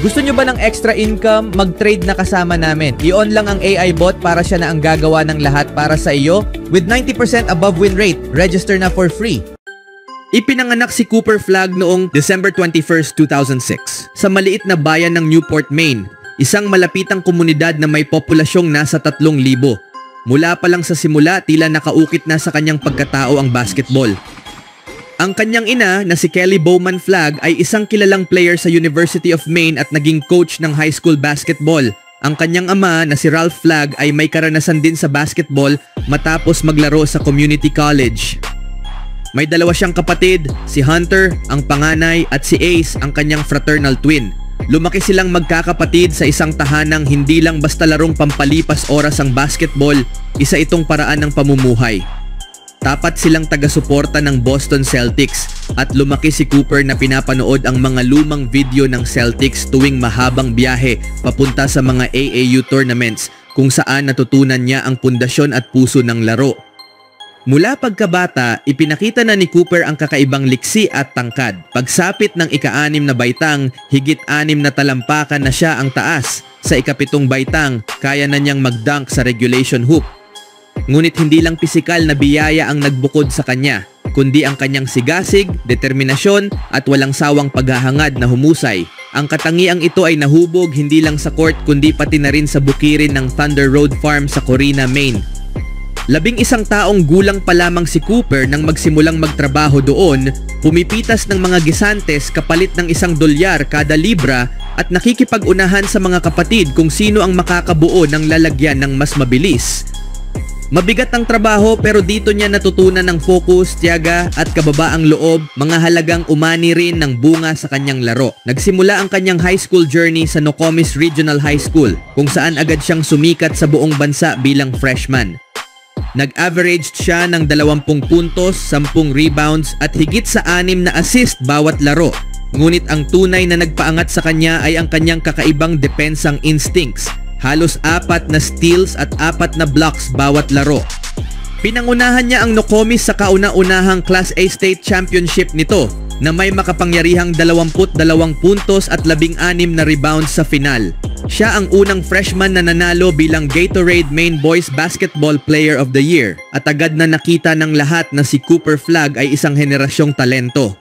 Gusto nyo ba ng extra income? Mag-trade na kasama namin. I-on lang ang AI bot para siya na ang gagawa ng lahat para sa iyo. With 90% above win rate, register na for free. Ipinanganak si Cooper Flagg noong December 21, 2006 sa maliit na bayan ng Newport, Maine, isang malapitang komunidad na may populasyong nasa 3,000. Mula pa lang sa simula, tila nakaukit na sa kanyang pagkatao ang basketball. Ang kanyang ina na si Kelly Bowman Flagg ay isang kilalang player sa University of Maine at naging coach ng high school basketball. Ang kanyang ama na si Ralph Flagg ay may karanasan din sa basketball matapos maglaro sa community college. May dalawa siyang kapatid, si Hunter, ang panganay, at si Ace, ang kanyang fraternal twin. Lumaki silang magkakapatid sa isang tahanang hindi lang basta larong pampalipas oras ang basketball, isa itong paraan ng pamumuhay. Tapat silang taga-suporta ng Boston Celtics at lumaki si Cooper na pinapanood ang mga lumang video ng Celtics tuwing mahabang biyahe papunta sa mga AAU tournaments kung saan natutunan niya ang pundasyon at puso ng laro. Mula pagkabata, ipinakita na ni Cooper ang kakaibang liksi at tangkad. Pagsapit ng ika-6 na baitang, higit 6 na talampakan na siya ang taas. Sa ika-7 baitang, kaya na niyang mag-dunk sa regulation hoop. Ngunit hindi lang pisikal na biyaya ang nagbukod sa kanya, kundi ang kanyang sigasig, determinasyon at walang sawang paghahangad na humusay. Ang katangiang ito ay nahubog hindi lang sa court kundi pati na rin sa bukirin ng Thunder Road Farm sa Corina, Maine. 11 taong gulang pa lamang si Cooper nang magsimulang magtrabaho doon, pumipitas ng mga gisantes kapalit ng $1 kada libra at nakikipag-unahan sa mga kapatid kung sino ang makakabuo ng lalagyan ng mas mabilis. Mabigat ang trabaho pero dito niya natutunan ng focus, tiyaga at kababaang loob, mga halagang umani rin ng bunga sa kanyang laro. Nagsimula ang kanyang high school journey sa Nokomis Regional High School kung saan agad siyang sumikat sa buong bansa bilang freshman. Nag-averaged siya ng 20 puntos, 10 rebounds at higit sa 6 na assist bawat laro. Ngunit ang tunay na nagpaangat sa kanya ay ang kanyang kakaibang depensang instincts. Halos 4 na steals at 4 na blocks bawat laro. Pinangunahan niya ang Nokomis sa kauna-unahang Class A State Championship nito na may makapangyarihang 22 puntos at 16 na rebounds sa final. Siya ang unang freshman na nanalo bilang Gatorade Maine Boys Basketball Player of the Year at agad na nakita ng lahat na si Cooper Flagg ay isang henerasyong talento.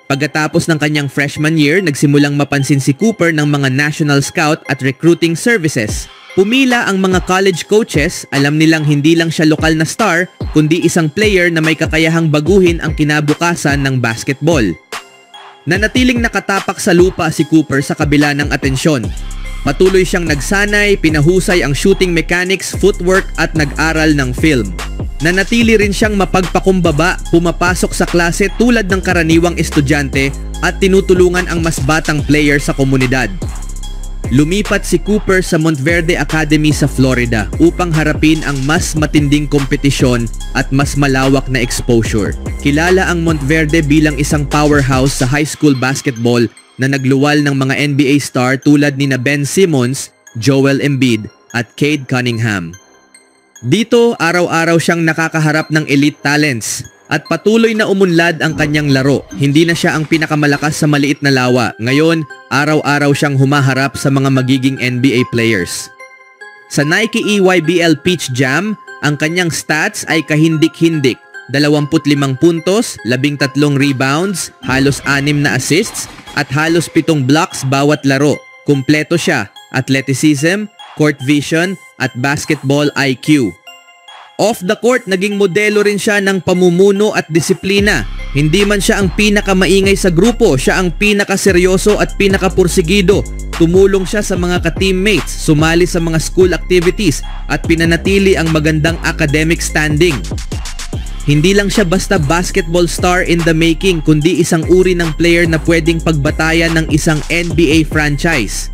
Pagkatapos ng kanyang freshman year, nagsimulang mapansin si Cooper ng mga national scout at recruiting services. Pumila ang mga college coaches, alam nilang hindi lang siya lokal na star, kundi isang player na may kakayahang baguhin ang kinabukasan ng basketball. Nanatiling nakatapak sa lupa si Cooper sa kabila ng atensyon. Patuloy siyang nagsanay, pinahusay ang shooting mechanics, footwork at nag-aral ng film. Nanatili rin siyang mapagpakumbaba, pumapasok sa klase tulad ng karaniwang estudyante at tinutulungan ang mas batang player sa komunidad. Lumipat si Cooper sa Montverde Academy sa Florida upang harapin ang mas matinding kompetisyon at mas malawak na exposure. Kilala ang Montverde bilang isang powerhouse sa high school basketball na nagluwal ng mga NBA star tulad ni Ben Simmons, Joel Embiid at Cade Cunningham. Dito, araw-araw siyang nakakaharap ng elite talents at patuloy na umunlad ang kanyang laro. Hindi na siya ang pinakamalakas sa maliit na lawa. Ngayon, araw-araw siyang humaharap sa mga magiging NBA players. Sa Nike EYBL Peach Jam, ang kanyang stats ay kahindik-hindik. 25 puntos, 13 rebounds, halos 6 na assists, at halos 7 blocks bawat laro. Kumpleto siya, athleticism, court vision, at basketball IQ. Off the court, naging modelo rin siya ng pamumuno at disiplina. Hindi man siya ang pinakamaingay sa grupo, siya ang pinakaseryoso at pinakapursigido. Tumulong siya sa mga ka-teammates, sumali sa mga school activities, at pinanatili ang magandang academic standing. Hindi lang siya basta basketball star in the making, kundi isang uri ng player na pwedeng pagbatayan ng isang NBA franchise.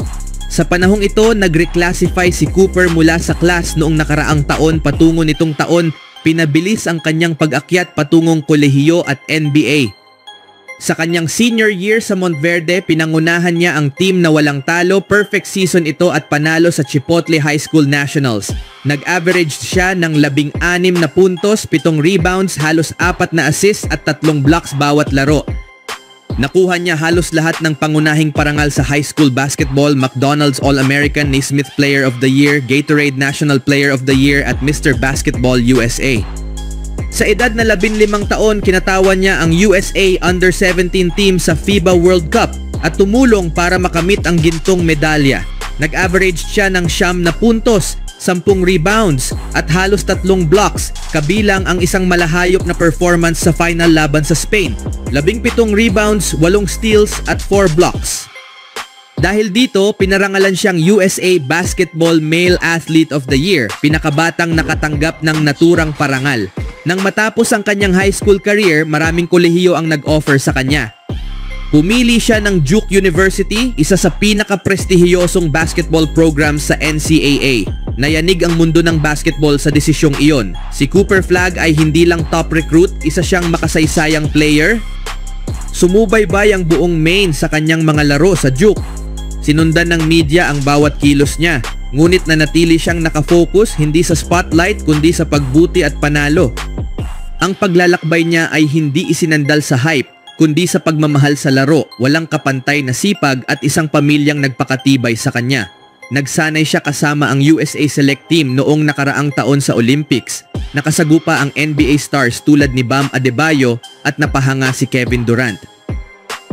Sa panahong ito, nag-reclassify si Cooper mula sa class noong nakaraang taon patungo nitong taon, pinabilis ang kanyang pag-akyat patungong kolehiyo at NBA. Sa kanyang senior year sa Montverde, pinangunahan niya ang team na walang talo, perfect season ito at panalo sa Chipotle High School Nationals. Nag-average siya ng 16 na puntos, 7 rebounds, halos 4 na assists at 3 blocks bawat laro. Nakuha niya halos lahat ng pangunahing parangal sa high school basketball, McDonald's All-American, Naismith Player of the Year, Gatorade National Player of the Year at Mr. Basketball USA. Sa edad na 15 taon, kinatawan niya ang USA Under-17 team sa FIBA World Cup at tumulong para makamit ang gintong medalya. Nag-average siya ng 9 puntos, 10 rebounds at halos 3 blocks, kabilang ang isang malahayop na performance sa final laban sa Spain. 17 rebounds, 8 steals at 4 blocks. Dahil dito, pinarangalan siyang USA Basketball Male Athlete of the Year, pinakabatang nakatanggap ng naturang parangal. Nang matapos ang kanyang high school career, maraming kolehiyo ang nag-offer sa kanya. Pumili siya ng Duke University, isa sa pinaka-prestihiyosong basketball program sa NCAA. Nayanig ang mundo ng basketball sa desisyong iyon. Si Cooper Flagg ay hindi lang top recruit, isa siyang makasaysayang player. Sumubaybay ang buong Maine sa kanyang mga laro sa Duke. Sinundan ng media ang bawat kilos niya, ngunit nanatili siyang nakafocus hindi sa spotlight kundi sa pagbuti at panalo. Ang paglalakbay niya ay hindi isinandal sa hype, kundi sa pagmamahal sa laro, walang kapantay na sipag at isang pamilyang nagpakatibay sa kanya. Nagsanay siya kasama ang USA Select Team noong nakaraang taon sa Olympics. Nakasagupa ang NBA stars tulad ni Bam Adebayo at napahanga si Kevin Durant.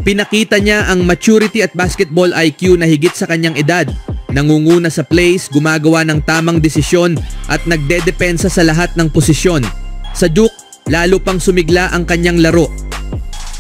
Pinakita niya ang maturity at basketball IQ na higit sa kanyang edad. Nangunguna sa plays, gumagawa ng tamang desisyon at nagdedepensa sa lahat ng posisyon. Sa Duke, lalo pang sumigla ang kanyang laro.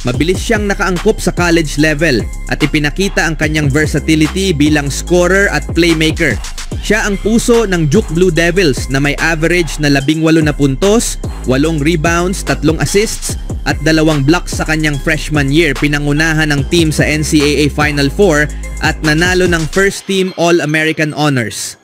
Mabilis siyang nakaangkop sa college level at ipinakita ang kanyang versatility bilang scorer at playmaker. Siya ang puso ng Duke Blue Devils na may average na 18 na puntos, 8 rebounds, 3 assists at 2 blocks sa kanyang freshman year. Pinangunahan ng team sa NCAA Final Four at nanalo ng first team All-American honors.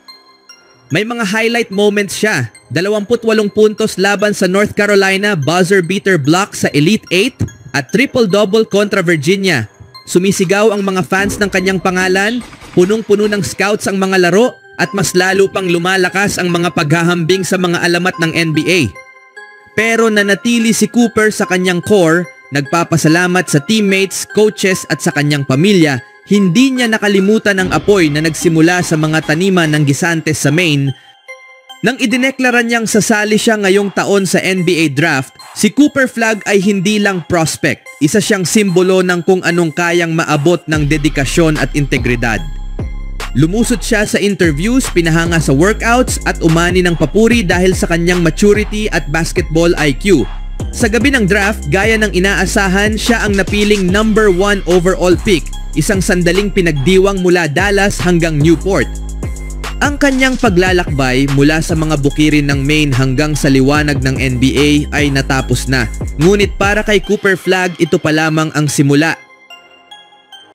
May mga highlight moments siya. 28 puntos laban sa North Carolina, buzzer beater block sa Elite 8 at triple-double kontra Virginia. Sumisigaw ang mga fans ng kanyang pangalan, punong-puno ng scouts ang mga laro at mas lalo pang lumalakas ang mga paghahambing sa mga alamat ng NBA. Pero nanatili si Cooper sa kanyang core, nagpapasalamat sa teammates, coaches at sa kanyang pamilya. Hindi niya nakalimutan ang apoy na nagsimula sa mga taniman ng Gisantes sa Maine. Nang idineklara niyang sasali siya ngayong taon sa NBA draft, si Cooper Flagg ay hindi lang prospect. Isa siyang simbolo ng kung anong kayang maabot ng dedikasyon at integridad. Lumusot siya sa interviews, pinahanga sa workouts at umani ng papuri dahil sa kanyang maturity at basketball IQ. Sa gabi ng draft, gaya ng inaasahan, siya ang napiling number 1 overall pick, isang sandaling pinagdiwang mula Dallas hanggang Newport. Ang kanyang paglalakbay mula sa mga bukirin ng Maine hanggang sa liwanag ng NBA ay natapos na. Ngunit para kay Cooper Flagg, ito pa lamang ang simula.